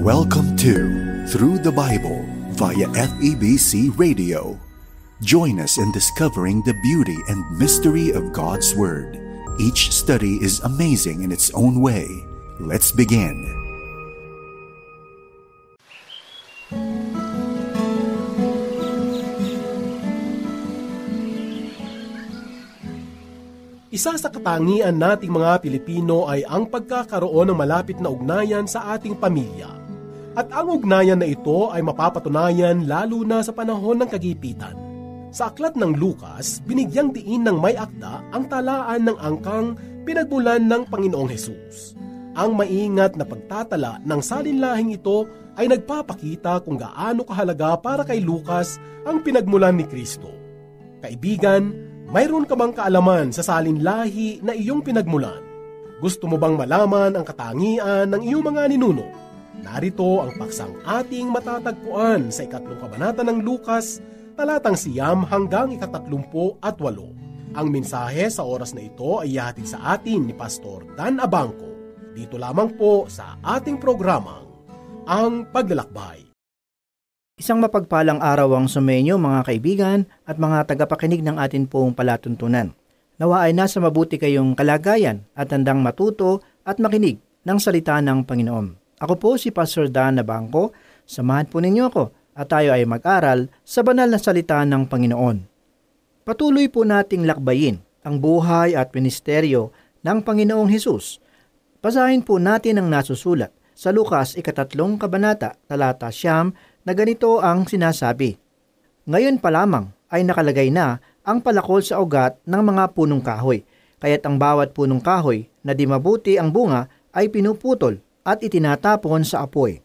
Welcome to Through the Bible via FEBC Radio. Join us in discovering the beauty and mystery of God's Word. Each study is amazing in its own way. Let's begin. Isa sa katangian nating mga Pilipino ay ang pagkakaroon ng malapit na ugnayan sa ating pamilya. At ang ugnayan na ito ay mapapatunayan lalo na sa panahon ng kagipitan. Sa aklat ng Lucas, binigyang diin ng may akda ang talaan ng angkang pinagmulan ng Panginoong Hesus. Ang maingat na pagtatala ng salinlahing ito ay nagpapakita kung gaano kahalaga para kay Lucas ang pinagmulan ni Kristo. Kaibigan, mayroon ka bang kaalaman sa salinlahi na iyong pinagmulan? Gusto mo bang malaman ang katangian ng iyong mga ninuno? Narito ang paksang ating matatagpuan sa 3 kabanata ng Lucas, talatang 9 hanggang 38. Ang mensahe sa oras na ito ay ihatid sa atin ni Pastor Dan Abangco. Dito lamang po sa ating programang Ang Paglalakbay. Isang mapagpalang araw ang sumenyo mga kaibigan at mga tagapakinig ng atin pong palatuntunan. Nawa ay nasa mabuti kayong kalagayan at handang matuto at makinig ng salita ng Panginoon. Ako po si Pastor Dan Abangco. Samahan po ninyo ako at tayo ay mag-aral sa banal na salita ng Panginoon. Patuloy po nating lakbayin ang buhay at ministeryo ng Panginoong Hesus. Basahin po natin ang nasusulat sa Lucas 3 kabanata, talata 9 na ganito ang sinasabi. Ngayon pa lamang ay nakalagay na ang palakol sa ugat ng mga punong kahoy, kaya't ang bawat punong kahoy na di mabuti ang bunga ay pinuputol at itinatapon sa apoy.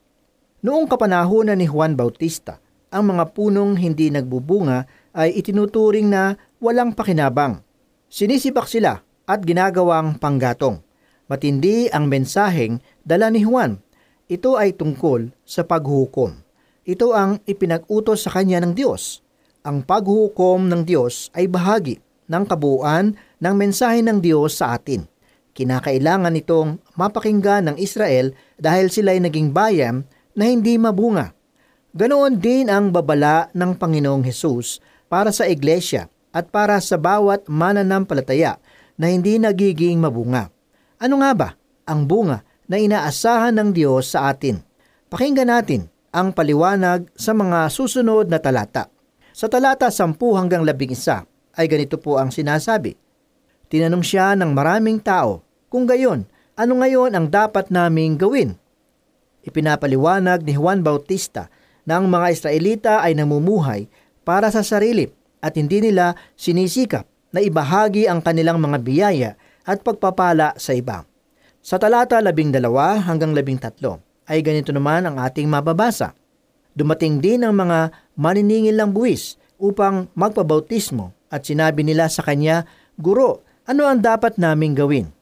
Noong kapanahunan ni Juan Bautista, ang mga punong hindi nagbubunga ay itinuturing na walang pakinabang. Sinisibak sila at ginagawang panggatong. Matindi ang mensaheng dala ni Juan. Ito ay tungkol sa paghuhukom. Ito ang ipinag-utos sa kanya ng Diyos. Ang paghuhukom ng Diyos ay bahagi ng kabuuan ng mensahe ng Diyos sa atin. Kinakailangan itong mapakinggan ng Israel dahil sila'y naging bayan na hindi mabunga. Ganoon din ang babala ng Panginoong Hesus para sa iglesia at para sa bawat mananampalataya na hindi nagiging mabunga. Ano nga ba ang bunga na inaasahan ng Diyos sa atin? Pakinggan natin ang paliwanag sa mga susunod na talata. Sa talata 10 hanggang 11 ay ganito po ang sinasabi. Tinanong siya ng maraming tao, kung gayon, ano ngayon ang dapat naming gawin? Ipinapaliwanag ni Juan Bautista na ang mga Israelita ay namumuhay para sa sarili at hindi nila sinisikap na ibahagi ang kanilang mga biyaya at pagpapala sa iba. Sa talata 12 hanggang 13 ay ganito naman ang ating mababasa. Dumating din ang mga maniningil ng buwis upang magpabautismo at sinabi nila sa kanya, Guro, ano ang dapat naming gawin?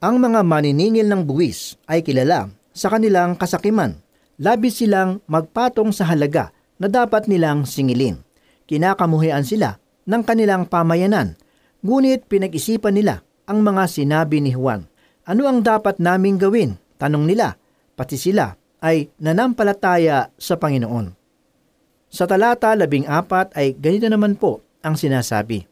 Ang mga maniningil ng buwis ay kilala sa kanilang kasakiman. Labis silang magpatong sa halaga na dapat nilang singilin. Kinakamuhian sila ng kanilang pamayanan. Ngunit pinag-isipan nila ang mga sinabi ni Juan. Ano ang dapat naming gawin? Tanong nila. Pati sila ay nanampalataya sa Panginoon. Sa talata 14 ay ganito naman po ang sinasabi.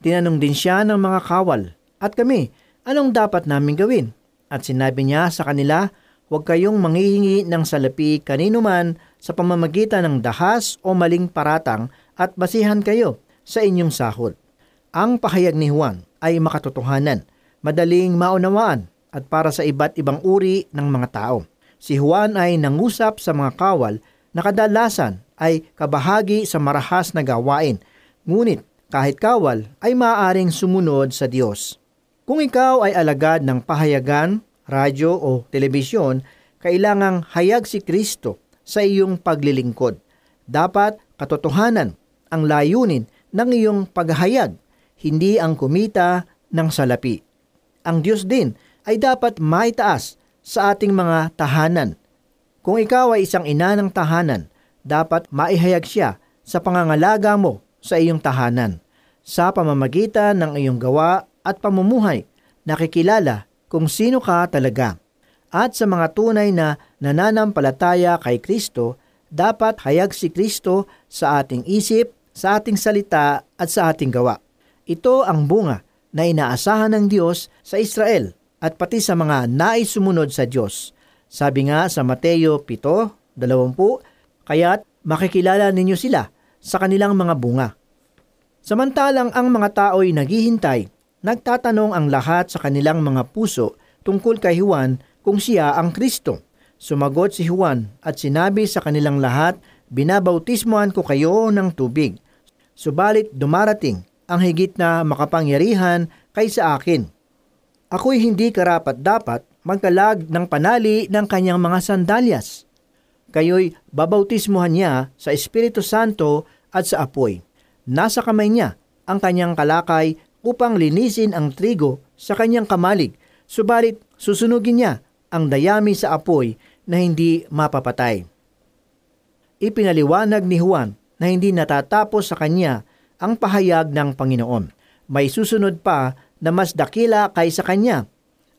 Tinanong din siya ng mga kawal, at kami, anong dapat namin gawin? At sinabi niya sa kanila, huwag kayong manghihingi ng salapi kanino man sa pamamagitan ng dahas o maling paratang at basihan kayo sa inyong sahod. Ang pahayag ni Juan ay makatotohanan, madaling maunawaan at para sa iba't ibang uri ng mga tao. Si Juan ay nangusap sa mga kawal na kadalasan ay kabahagi sa marahas na gawain, ngunit kahit kawal ay maaaring sumunod sa Diyos. Kung ikaw ay alagad ng pahayagan, radyo o telebisyon, kailangang hayag si Kristo sa iyong paglilingkod. Dapat katotohanan ang layunin ng iyong paghahayag, hindi ang kumita ng salapi. Ang Diyos din ay dapat maitaas sa ating mga tahanan. Kung ikaw ay isang ina ng tahanan, dapat maihayag siya sa pangangalaga mo sa iyong tahanan. Sa pamamagitan ng iyong gawa at pamumuhay, nakikilala kung sino ka talaga. At sa mga tunay na nananampalataya kay Kristo, dapat hayag si Kristo sa ating isip, sa ating salita at sa ating gawa. Ito ang bunga na inaasahan ng Diyos sa Israel at pati sa mga nais sumunod sa Diyos. Sabi nga sa Mateo 7:20, kaya't makikilala ninyo sila sa kanilang mga bunga. Samantalang ang mga tao'y naghihintay, nagtatanong ang lahat sa kanilang mga puso tungkol kay Juan kung siya ang Kristo. Sumagot si Juan at sinabi sa kanilang lahat, binabautismohan ko kayo ng tubig. Subalit dumarating ang higit na makapangyarihan kaysa akin. Ako'y hindi karapat-dapat magkalag ng panali ng kanyang mga sandalyas. Kayo'y babautismohan niya sa Espiritu Santo at sa apoy. Nasa kamay niya ang kanyang kalakay upang linisin ang trigo sa kanyang kamalig, subalit susunugin niya ang dayami sa apoy na hindi mapapatay. Ipinaliwanag ni Juan na hindi natatapos sa kanya ang pahayag ng Panginoon. May susunod pa na mas dakila kaysa kanya.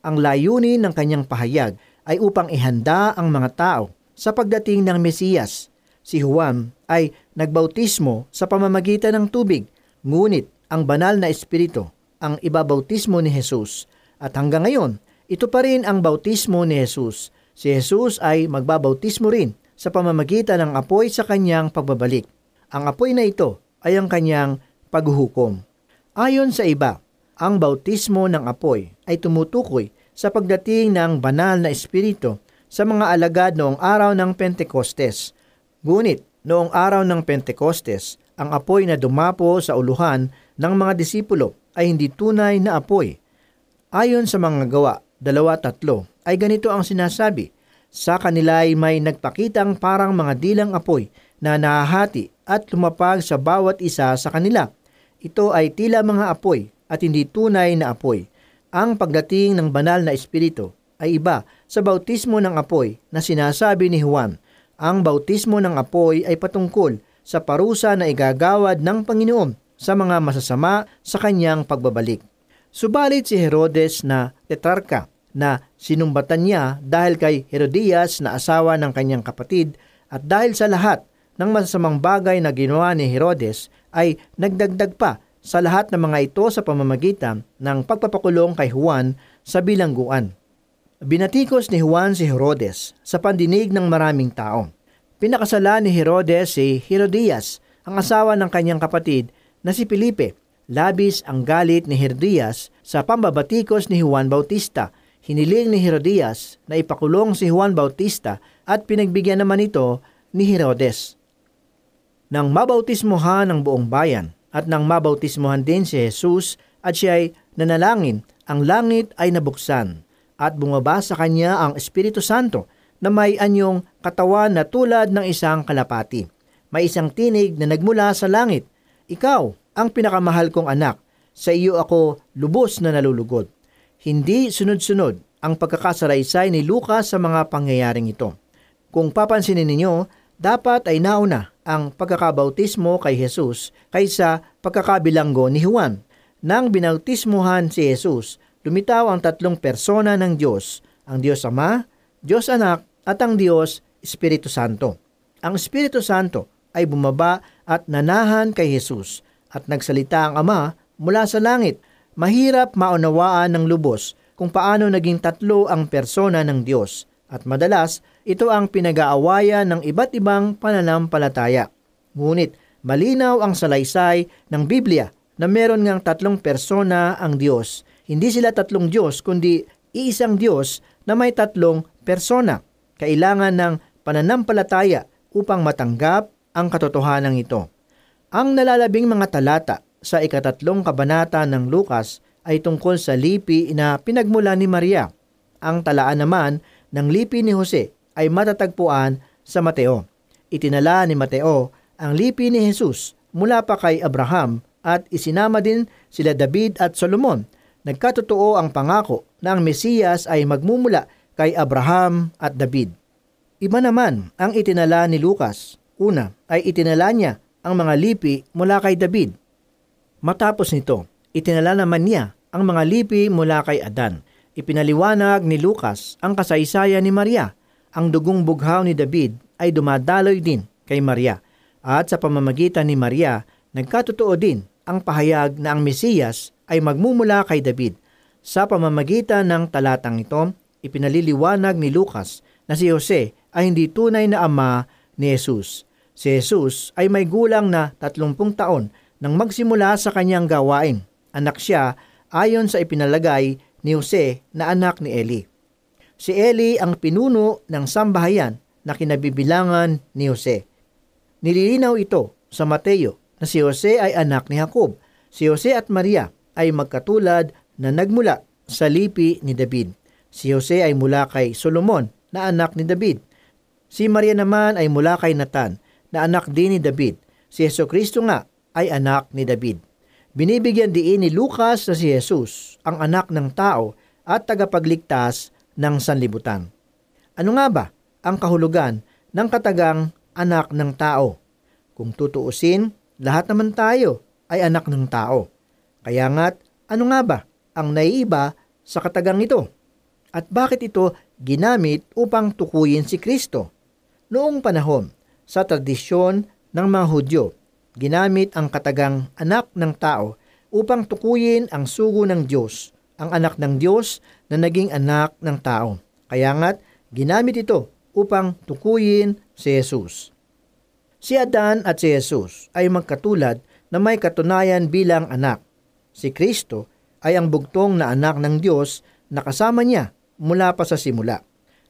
Ang layunin ng kanyang pahayag ay upang ihanda ang mga tao sa pagdating ng Mesiyas. Si Juan ay nagbautismo sa pamamagitan ng tubig, ngunit ang banal na Espiritu ang ibabautismo ni Jesus. At hanggang ngayon, ito pa rin ang bautismo ni Jesus. Si Jesus ay magbabautismo rin sa pamamagitan ng apoy sa kanyang pagbabalik. Ang apoy na ito ay ang kanyang paghuhukom. Ayon sa iba, ang bautismo ng apoy ay tumutukoy sa pagdating ng banal na Espiritu sa mga alagad noong araw ng Pentecostes. Ngunit noong araw ng Pentecostes, ang apoy na dumapo sa uluhan ng mga disipulo ay hindi tunay na apoy. Ayon sa mga Gawa 2:3 ay ganito ang sinasabi, sa kanila ay may nagpakitang parang mga dilang apoy na nahahati at lumapag sa bawat isa sa kanila. Ito ay tila mga apoy at hindi tunay na apoy. Ang pagdating ng banal na Espiritu ay iba sa bautismo ng apoy na sinasabi ni Juan. Ang bautismo ng apoy ay patungkol sa parusa na igagawad ng Panginoon sa mga masasama sa kanyang pagbabalik. Subalit si Herodes na tetrarka na sinumbatan niya dahil kay Herodias na asawa ng kanyang kapatid at dahil sa lahat ng masasamang bagay na ginawa ni Herodes ay nagdagdag pa sa lahat ng mga ito sa pamamagitan ng pagpapakulong kay Juan sa bilangguan. Binatikos ni Juan si Herodes sa pandinig ng maraming tao. Pinakasalan ni Herodes si Herodias, ang asawa ng kanyang kapatid na si Felipe. Labis ang galit ni Herodias sa pambabatikos ni Juan Bautista. Hiniling ni Herodias na ipakulong si Juan Bautista at pinagbigyan naman ito ni Herodes. Nang mabautismohan ang buong bayan at nang mabautismohan din si Jesus at siya ay nanalangin, ang langit ay nabuksan at bumaba sa kanya ang Espiritu Santo na may anyong katawan na tulad ng isang kalapati. May isang tinig na nagmula sa langit, "Ikaw ang pinakamahal kong anak, sa iyo ako lubos na nalulugod." Hindi sunod-sunod ang pagkakasalaysay ni Lucas sa mga pangyayaring ito. Kung papansinin ninyo, dapat ay nauna ang pagkakabautismo kay Jesus kaysa pagkakabilanggo ni Juan. Nang binautismuhan si Jesus, lumitaw ang tatlong persona ng Diyos, ang Diyos Ama, Diyos Anak, at ang Diyos Espiritu Santo. Ang Espiritu Santo ay bumaba at nanahan kay Jesus at nagsalita ang Ama mula sa langit. Mahirap maunawaan ng lubos kung paano naging tatlo ang persona ng Diyos at madalas ito ang pinag-aawayan ng iba't ibang pananampalataya. Ngunit malinaw ang salaysay ng Biblia na meron ngang tatlong persona ang Diyos. Hindi sila tatlong Diyos kundi iisang Diyos na may tatlong persona. Kailangan ng pananampalataya upang matanggap ang katotohanan ito. Ang nalalabing mga talata sa 3 kabanata ng Lucas ay tungkol sa lipi na pinagmula ni Maria. Ang talaan naman ng lipi ni Jose ay matatagpuan sa Mateo. Itinala ni Mateo ang lipi ni Jesus mula pa kay Abraham at isinama din sila David at Solomon. Nagkatotoo ang pangako na ang Mesiyas ay magmumula kay Abraham at David. Iba naman ang itinala ni Lucas. Una ay itinala niya ang mga lipi mula kay David. Matapos nito, itinala naman niya ang mga lipi mula kay Adan. Ipinaliwanag ni Lucas ang kasaysayan ni Maria. ang dugong bughaw ni David ay dumadaloy din kay Maria, at sa pamamagitan ni Maria, nagkatotoo din ang pahayag na ang Mesiyas ay magmumula kay David. Sa pamamagitan ng talatang ito, ipinaliliwanag ni Lucas na si Jose ay hindi tunay na ama ni Jesus. Si Jesus ay may gulang na 30 taon nang magsimula sa kanyang gawain. Anak siya ayon sa ipinalagay ni Jose na anak ni Eli. Si Eli ang pinuno ng sambahayan na kinabibilangan ni Jose. Nililinaw ito sa Mateo na si Jose ay anak ni Jacob. Si Jose at Maria ay magkatulad na nagmula sa lipi ni David. Si Jose ay mula kay Solomon na anak ni David. Si Maria naman ay mula kay Nathan na anak din ni David. Si Jesucristo nga ay anak ni David. Binibigyan diin ni Lucas na si Jesus ang anak ng tao at tagapagligtas ng sanlibutan. Ano nga ba ang kahulugan ng katagang anak ng tao? Kung tutuusin, lahat naman tayo ay anak ng tao. Kaya nga't ano nga ba ang naiiba sa katagang ito? At bakit ito ginamit upang tukuyin si Kristo? Noong panahon, sa tradisyon ng mga Hudyo, ginamit ang katagang anak ng tao upang tukuyin ang sugo ng Diyos, ang anak ng Diyos na naging anak ng tao. Kaya nga't ginamit ito upang tukuyin si Jesus. Si Adan at si Jesus ay magkatulad na may katunayan bilang anak. Si Kristo ay ang bugtong na anak ng Diyos na kasama niya mula pa sa simula.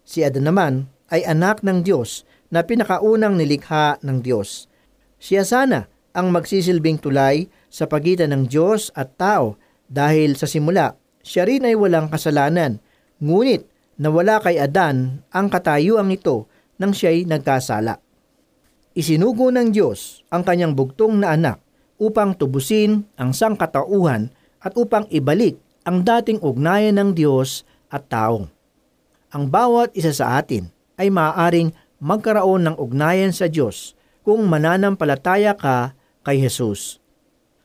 Si Adan naman ay anak ng Diyos na pinakaunang nilikha ng Diyos. Siya sana ang magsisilbing tulay sa pagitan ng Diyos at tao dahil sa simula, siya rin ay walang kasalanan. Ngunit nawala kay Adan ang katayuang ito nang siya'y nagkasala. Isinugo ng Diyos ang kanyang bugtong na anak upang tubusin ang sangkatauhan at upang ibalik ang dating ugnayan ng Diyos at tao. Ang bawat isa sa atin ay maaaring magkaroon ng ugnayan sa Diyos kung mananampalataya ka kay Jesus.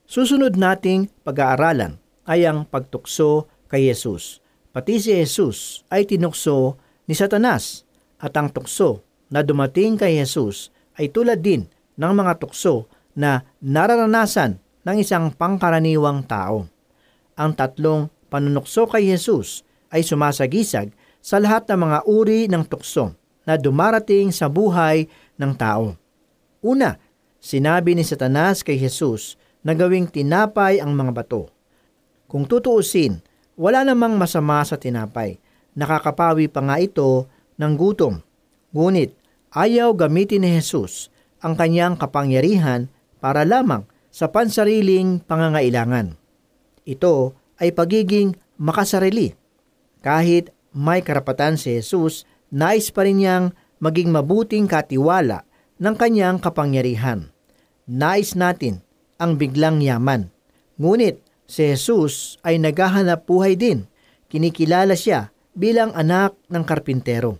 Susunod nating pag-aaralan ay ang pagtukso kay Jesus. Pati si Jesus ay tinukso ni Satanas at ang tukso na dumating kay Jesus ay tulad din ng mga tukso na nararanasan ng isang pangkaraniwang tao. Ang tatlong panunukso kay Jesus ay sumasagisag sa lahat ng mga uri ng tukso na dumarating sa buhay ng tao. Una, sinabi ni Satanas kay Jesus na gawing tinapay ang mga bato. Kung tutuusin, wala namang masama sa tinapay. Nakakapawi pa nga ito ng gutom. Ngunit ayaw gamitin ni Jesus ang kanyang kapangyarihan para lamang sa pansariling pangangailangan. Ito ay pagiging makasarili. Kahit may karapatan si Jesus, nais pa rin niyang maging mabuting katiwala ng kanyang kapangyarihan. Nais natin ang biglang yaman. Ngunit si Jesus ay naghahanap buhay din. Kinikilala siya bilang anak ng karpintero.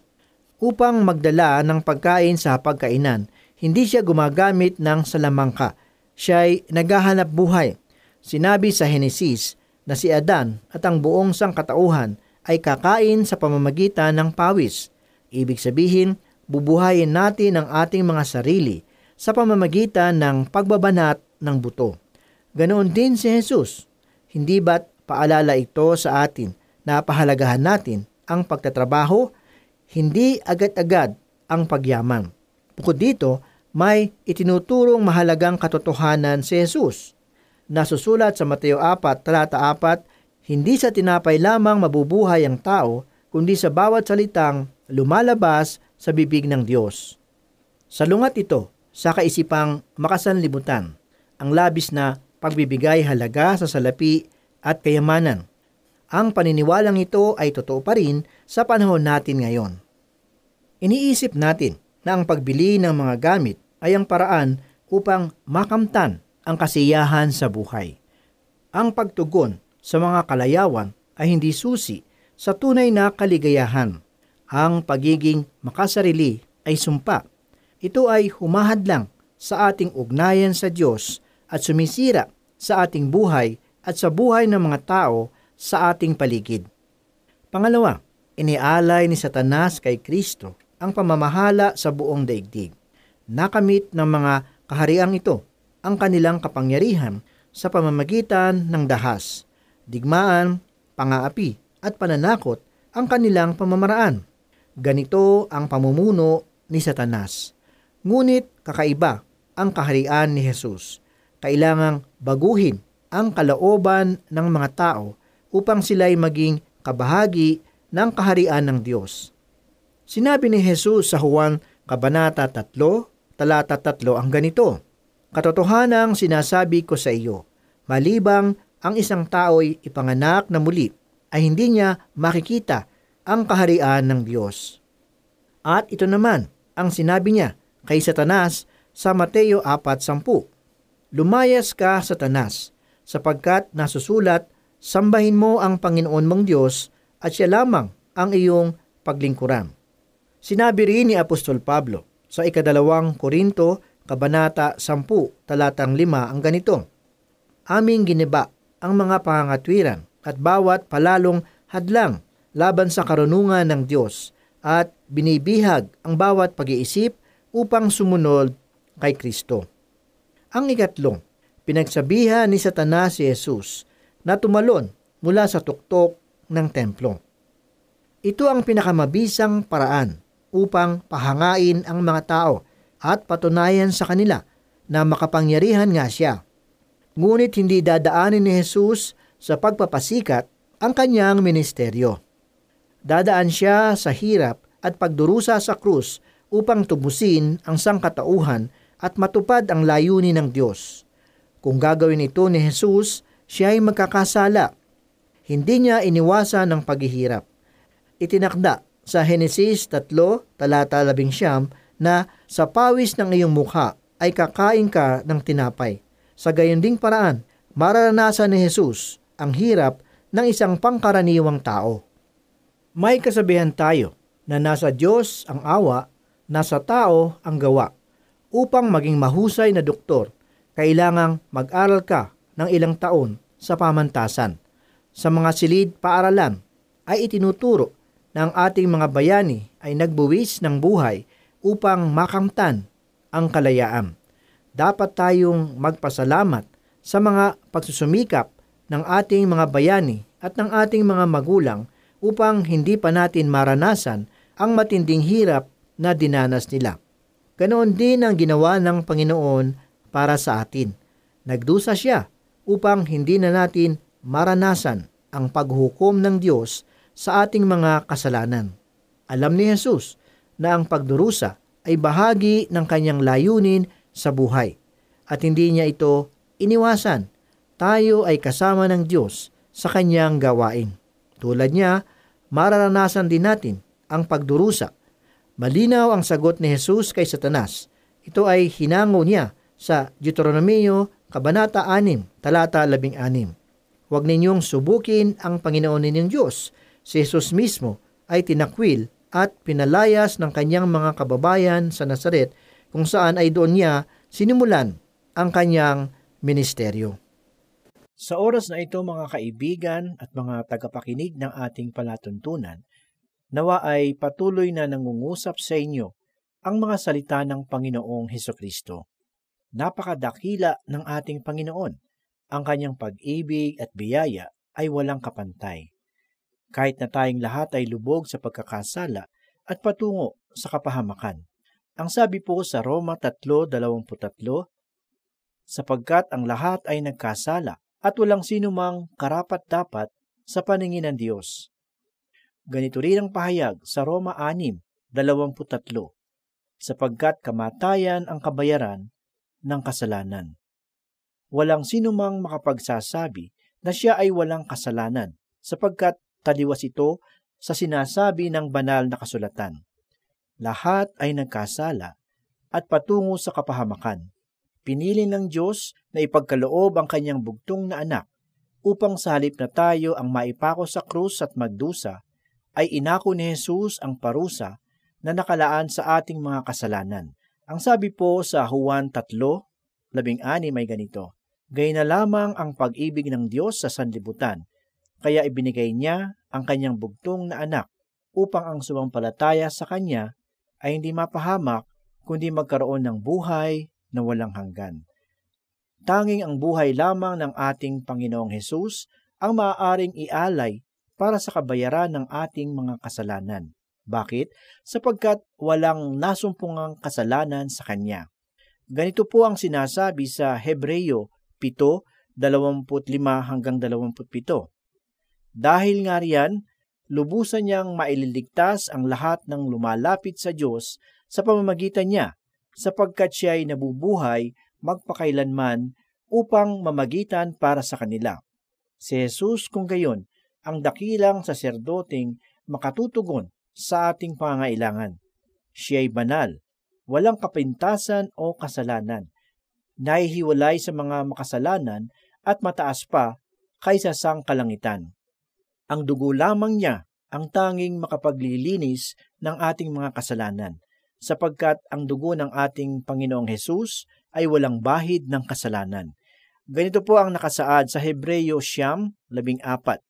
Upang magdala ng pagkain sa pagkainan, hindi siya gumagamit ng salamangka. Siya ay naghahanap buhay. Sinabi sa Henesis na si Adan at ang buong sangkatauhan ay kakain sa pamamagitan ng pawis. Ibig sabihin, bubuhayin natin ang ating mga sarili sa pamamagitan ng pagbabanat ng buto. Ganoon din si Jesus. Hindi ba't paalala ito sa atin na pahalagahan natin ang pagtatrabaho, hindi agad-agad ang pagyaman. Bukod dito, may itinuturong mahalagang katotohanan si Jesus. Nasusulat sa Mateo 4, talata 4, hindi sa tinapay lamang mabubuhay ang tao, kundi sa bawat salitang lumalabas sa bibig ng Diyos. Salungat ito sa kaisipang makasanlibutan, ang labis na pagbibigay halaga sa salapi at kayamanan. Ang paniniwalang ito ay totoo pa rin sa panahon natin ngayon. Iniisip natin na ang pagbili ng mga gamit ay ang paraan upang makamtan ang kasiyahan sa buhay. Ang pagtugon sa mga kalayawan ay hindi susi sa tunay na kaligayahan. Ang pagiging makasarili ay sumpa. Ito ay humahadlang sa ating ugnayan sa Diyos at sumisira sa ating buhay at sa buhay ng mga tao sa ating paligid. Pangalawa, inialay ni Satanas kay Kristo ang pamamahala sa buong daigdig. Nakamit ng mga kahariang ito ang kanilang kapangyarihan sa pamamagitan ng dahas, digmaan, pangaapi at pananakot ang kanilang pamamaraan. Ganito ang pamumuno ni Satanas. Ngunit kakaiba ang kaharian ni Jesus. Kailangang baguhin ang kalooban ng mga tao upang sila'y maging kabahagi ng kaharian ng Diyos. Sinabi ni Jesus sa Juan Kabanata 3, talata 3 ang ganito, "Katotohanang sinasabi ko sa iyo, malibang ang isang tao'y ipanganak na muli, ay hindi niya makikita ang kaharian ng Diyos." At ito naman ang sinabi niya kay Satanas sa Mateo 4:10, "Lumayas ka, Satanas, sapagkat nasusulat, sambahin mo ang Panginoon mong Diyos at siya lamang ang iyong paglingkuran." Sinabi rin ni Apostol Pablo sa 2 Korinto, Kabanata 10, talatang 5 ang ganito, "Aming giniba ang mga pangangatwiran at bawat palalong hadlang laban sa karunungan ng Diyos at binibihag ang bawat pag-iisip upang sumunod kay Kristo." Ang ikatlong, pinagsabihan ni Satanas si Jesus na tumalon mula sa tuktok ng templo. Ito ang pinakamabisang paraan upang pahangain ang mga tao at patunayan sa kanila na makapangyarihan nga siya. Ngunit hindi dadaanin ni Jesus sa pagpapasikat ang kanyang ministeryo. Dadaan siya sa hirap at pagdurusa sa krus upang tubusin ang sangkatauhan at matupad ang layunin ng Diyos. Kung gagawin ito ni Jesus, siya ay magkakasala. Hindi niya iniwasan ang paghihirap. Itinakda sa Henesis 3, talata 11 na sa pawis ng iyong mukha ay kakain ka ng tinapay. Sa gayon ding paraan, mararanasan ni Jesus ang hirap ng isang pangkaraniwang tao. May kasabihan tayo na nasa Diyos ang awa, nasa tao ang gawa. Upang maging mahusay na doktor, kailangang mag-aral ka ng ilang taon sa pamantasan. Sa mga silid paaralan ay itinuturo na ang ating mga bayani ay nagbuwis ng buhay upang makamtan ang kalayaan. Dapat tayong magpasalamat sa mga pagsusumikap ng ating mga bayani at ng ating mga magulang upang hindi pa natin maranasan ang matinding hirap na dinanas nila. Ganoon din ang ginawa ng Panginoon para sa atin. Nagdusa siya upang hindi na natin maranasan ang paghukom ng Diyos sa ating mga kasalanan. Alam ni Jesus na ang pagdurusa ay bahagi ng kanyang layunin sa buhay at hindi niya ito iniwasan. Tayo ay kasama ng Diyos sa kanyang gawain. Tulad niya, mararanasan din natin ang pagdurusa. Malinaw ang sagot ni Jesus kay Satanas. Ito ay hinango niya sa Deuteronomio, Kabanata 6, talata 16. Huwag ninyong subukin ang Panginoon ninyong Diyos. Si Jesus mismo ay tinakwil at pinalayas ng kanyang mga kababayan sa Nazaret kung saan ay doon niya sinimulan ang kanyang ministeryo. Sa oras na ito mga kaibigan at mga tagapakinig ng ating palatuntunan, nawa ay patuloy na nangungusap sa inyo ang mga salita ng Panginoong Hesukristo. Napakadakila ng ating Panginoon. Ang kanyang pag-ibig at biyaya ay walang kapantay. Kahit na tayong lahat ay lubog sa pagkakasala at patungo sa kapahamakan. Ang sabi po sa Roma 3:23, sapagkat ang lahat ay nagkasala at walang sinumang karapat-dapat sa paningin ng Diyos. Ganito rin ang pahayag sa Roma 6:23, sapagkat kamatayan ang kabayaran ng kasalanan. Walang sinumang makapagsasabi na siya ay walang kasalanan, sapagkat taliwas ito sa sinasabi ng banal na kasulatan. Lahat ay nagkasala at patungo sa kapahamakan. Pinili ng Diyos na ipagkaloob ang kanyang bugtong na anak upang sa halip na tayo ang maipako sa krus at magdusa, ay inako ni Jesus ang parusa na nakalaan sa ating mga kasalanan. Ang sabi po sa Juan 3:16 ay ganito, "Gayon na lamang ang pag-ibig ng Diyos sa sanlibutan, kaya ibinigay niya ang kanyang bugtong na anak upang ang sumampalataya sa kanya ay hindi mapahamak, kundi magkaroon ng buhay na walang hanggan. Tanging ang buhay lamang ng ating Panginoong Hesus ang maaaring ialay para sa kabayaran ng ating mga kasalanan. Bakit? Sapagkat walang nasumpungang kasalanan sa Kanya. Ganito po ang sinasabi sa Hebreo 7:25-27. Dahil nga riyan, lubusan niyang maililigtas ang lahat ng lumalapit sa Diyos sa pamamagitan niya, sapagkat siya ay nabubuhay magpakailanman upang mamagitan para sa kanila. Si Jesus kung gayon, ang dakilang saserdoteng makatutugon sa ating pangangailangan. Siya ay banal, walang kapintasan o kasalanan, nahihiwalay sa mga makasalanan at mataas pa kaysa sang kalangitan. Ang dugo lamang niya ang tanging makapaglilinis ng ating mga kasalanan, sapagkat ang dugo ng ating Panginoong Hesus ay walang bahid ng kasalanan. Ganito po ang nakasaad sa Hebreo 9:14.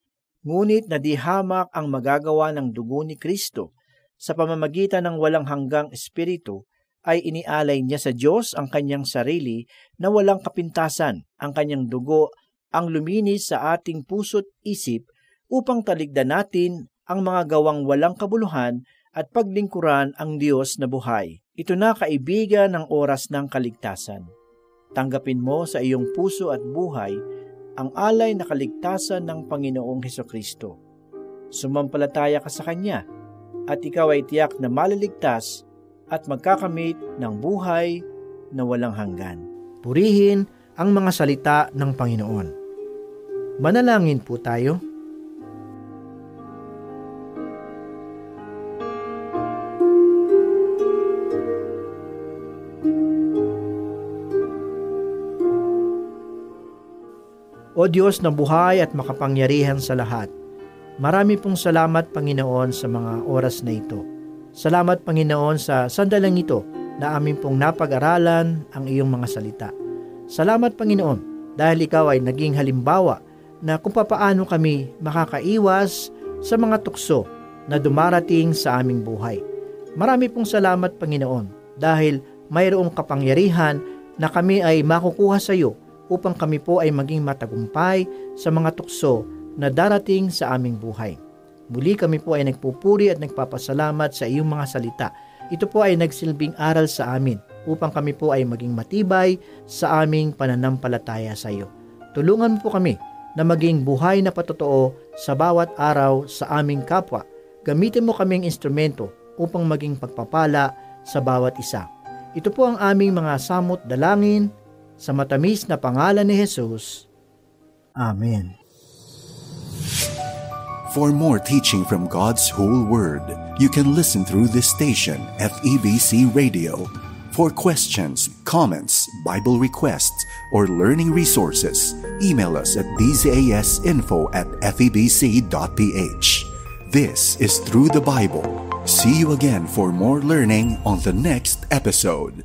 Ngunit nadihamak ang magagawa ng dugo ni Kristo. Sa pamamagitan ng walang hanggang espiritu, ay inialay niya sa Diyos ang kanyang sarili na walang kapintasan. Ang kanyang dugo ang luminis sa ating puso't isip upang taligdan natin ang mga gawang walang kabuluhan at paglingkuran ang Diyos na buhay. Ito na, kaibigan, ang oras ng kaligtasan. Tanggapin mo sa iyong puso at buhay ang alay na kaligtasan ng Panginoong Hesukristo. Sumampalataya ka sa Kanya at ikaw ay tiyak na maliligtas at magkakamit ng buhay na walang hanggan. Purihin ang mga salita ng Panginoon. Manalangin po tayo. O Diyos na buhay at makapangyarihan sa lahat, marami pong salamat, Panginoon, sa mga oras na ito. Salamat, Panginoon, sa sandalang ito na amin pong napag-aralan ang iyong mga salita. Salamat, Panginoon, dahil ikaw ay naging halimbawa na kung papaano kami makakaiwas sa mga tukso na dumarating sa aming buhay. Marami pong salamat, Panginoon, dahil mayroong kapangyarihan na kami ay makukuha sa iyo upang kami po ay maging matagumpay sa mga tukso na darating sa aming buhay. Muli kami po ay nagpupuri at nagpapasalamat sa iyong mga salita. Ito po ay nagsilbing aral sa amin upang kami po ay maging matibay sa aming pananampalataya sa iyo. Tulungan mo po kami na maging buhay na patotoo sa bawat araw sa aming kapwa. Gamitin mo kaming instrumento upang maging pagpapala sa bawat isa. Ito po ang aming mga samot dalangin sa matamis na pangalan ni Jesus. Amen. For more teaching from God's whole Word, you can listen through this station, FEBC Radio. For questions, comments, Bible requests, or learning resources, email us at bzasinfo@febc.ph. This is Through the Bible. See you again for more learning on the next episode.